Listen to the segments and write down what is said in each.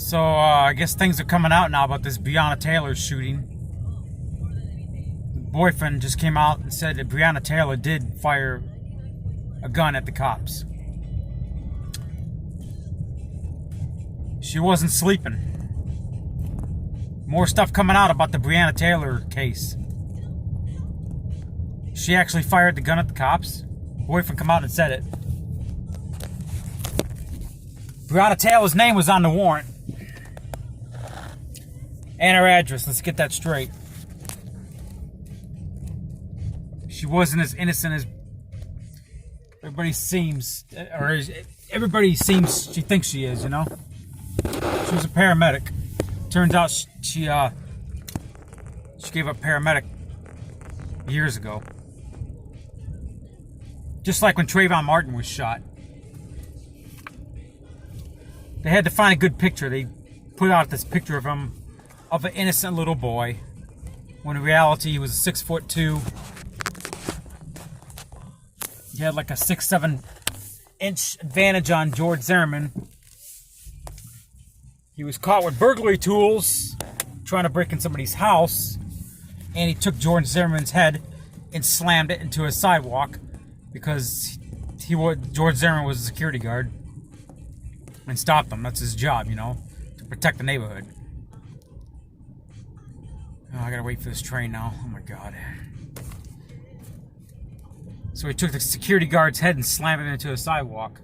So, I guess things are coming out now about this Breonna Taylor shooting. The boyfriend just came out and said that Breonna Taylor did fire a gun at the cops. She wasn't sleeping. More stuff coming out about the Breonna Taylor case. She actually fired the gun at the cops. Boyfriend come out and said it. Breonna Taylor's name was on the warrant. And her address. Let's get that straight. She wasn't as innocent as everybody seems, or everybody seems she thinks she is, you know? She was a paramedic. Turns out she gave up paramedic years ago. Just like when Trayvon Martin was shot. They had to find a good picture. They put out this picture of him, of an innocent little boy, when in reality he was 6'2". He had like a 6-7 inch advantage on George Zimmerman. He was caught with burglary tools trying to break in somebody's house, and he took George Zimmerman's head and slammed it into a sidewalk because George Zimmerman was a security guard and stopped him. That's his job, you know, to protect the neighborhood. Oh, I gotta wait for this train now. Oh my god. So he took the security guard's head and slammed it into a sidewalk.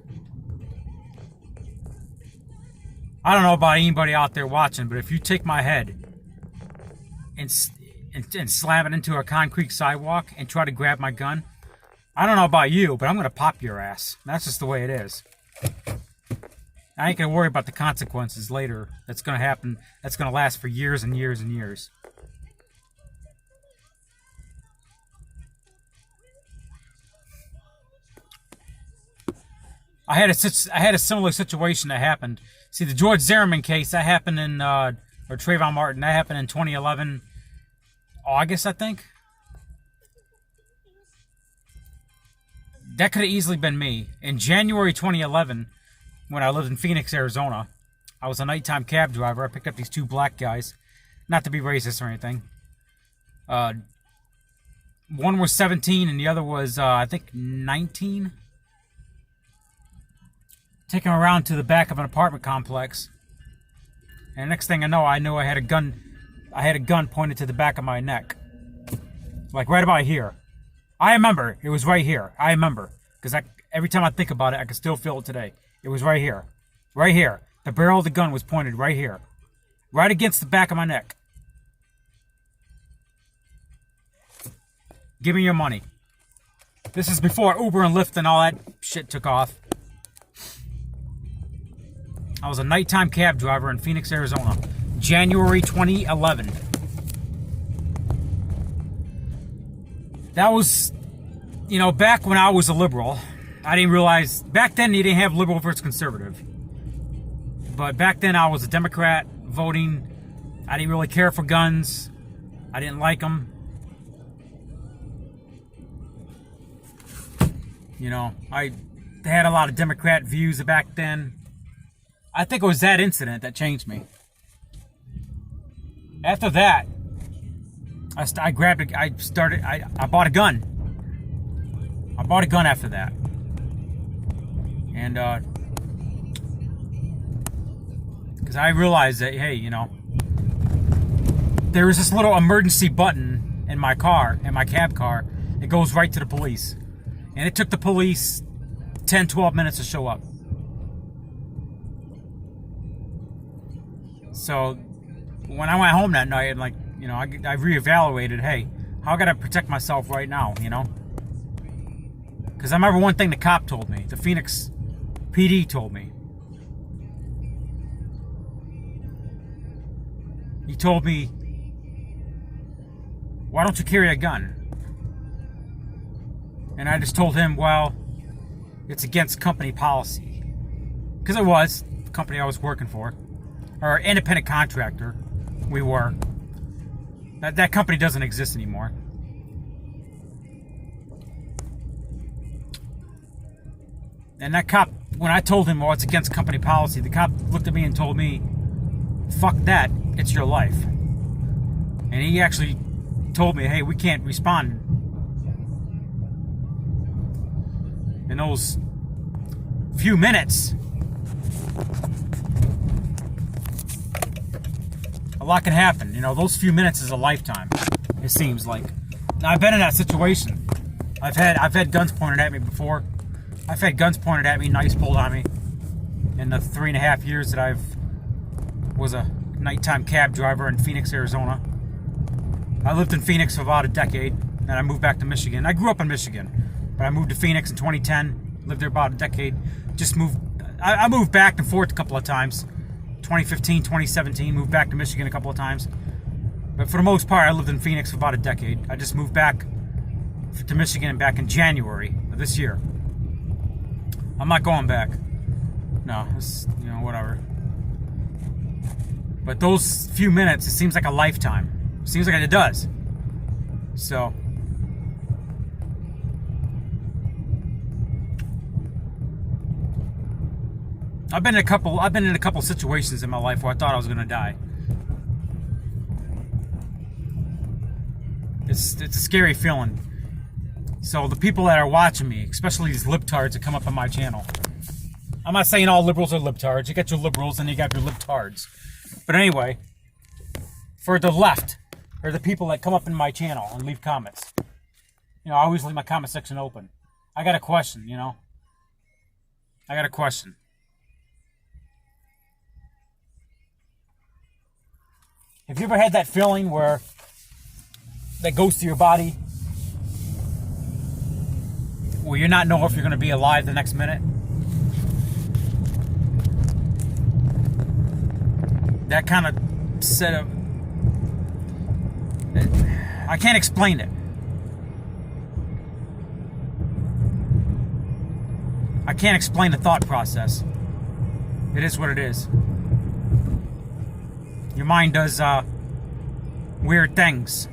I don't know about anybody out there watching, but if you take my head and slam it into a concrete sidewalk and try to grab my gun, I don't know about you, but I'm gonna pop your ass. That's just the way it is. I ain't gonna worry about the consequences later. That's gonna happen. That's gonna last for years and years and years. I had a similar situation that happened. See, the George Zimmerman case, that happened in, or Trayvon Martin, that happened in 2011, August, I think. That could have easily been me. In January 2011, when I lived in Phoenix, Arizona, I was a nighttime cab driver. I picked up these two black guys. Not to be racist or anything. One was 17 and the other was, I think, 19. Taking them around to the back of an apartment complex. And next thing I know I had a gun. I had a gun pointed to the back of my neck. Like right about here. I remember. It was right here. I remember. Because every time I think about it, I can still feel it today. It was right here. Right here. The barrel of the gun was pointed right here. Right against the back of my neck. Give me your money. This is before Uber and Lyft and all that shit took off. I was a nighttime cab driver in Phoenix, Arizona. January 2011. That was, you know, back when I was a liberal. I didn't realize, back then you didn't have liberal versus conservative. But back then I was a Democrat voting. I didn't really care for guns. I didn't like them. You know, I had a lot of Democrat views back then. I think it was that incident that changed me. After that, I bought a gun. I bought a gun after that. And, because I realized that, hey, you know, there was this little emergency button in my car, in my cab car. It goes right to the police. And it took the police 10, 12 minutes to show up. So when I went home that night, and like, you know, I reevaluated, hey, how can I protect myself right now, you know? Because I remember one thing the cop told me, the Phoenix PD told me. He told me, why don't you carry a gun? And I just told him, well, it's against company policy. Because it was, the company I was working for. Or independent contractor, we were. That company doesn't exist anymore. And that cop, when I told him, oh, it's against company policy, the cop looked at me and told me, fuck that, it's your life. And he actually told me, hey, we can't respond in those few minutes. A lot can happen. You know, those few minutes is a lifetime, it seems like. Now, I've been in that situation. I've had guns pointed at me before. I've had guns pointed at me, knives pulled on me in the 3.5 years that I've was a nighttime cab driver in Phoenix, Arizona. I lived in Phoenix for about a decade, and I moved back to Michigan. I grew up in Michigan, but I moved to Phoenix in 2010. Lived there about a decade. I moved back and forth a couple of times. 2015, 2017, moved back to Michigan a couple of times. But for the most part, I lived in Phoenix for about a decade. I just moved back to Michigan back in January of this year. I'm not going back. No, it's, you know, whatever. But those few minutes, it seems like a lifetime. It seems like it does. So I've been in a couple situations in my life where I thought I was gonna die. It's a scary feeling. So the people that are watching me, especially these libtards that come up on my channel. I'm not saying all liberals are libtards. You got your liberals and you got your libtards. But anyway, for the left, or the people that come up in my channel and leave comments. You know, I always leave my comment section open. I got a question, you know. I got a question. Have you ever had that feeling where that goes through your body where you're not know if you're going to be alive the next minute? That kind of set of... I can't explain it. I can't explain the thought process. It is what it is. Your mind does weird things.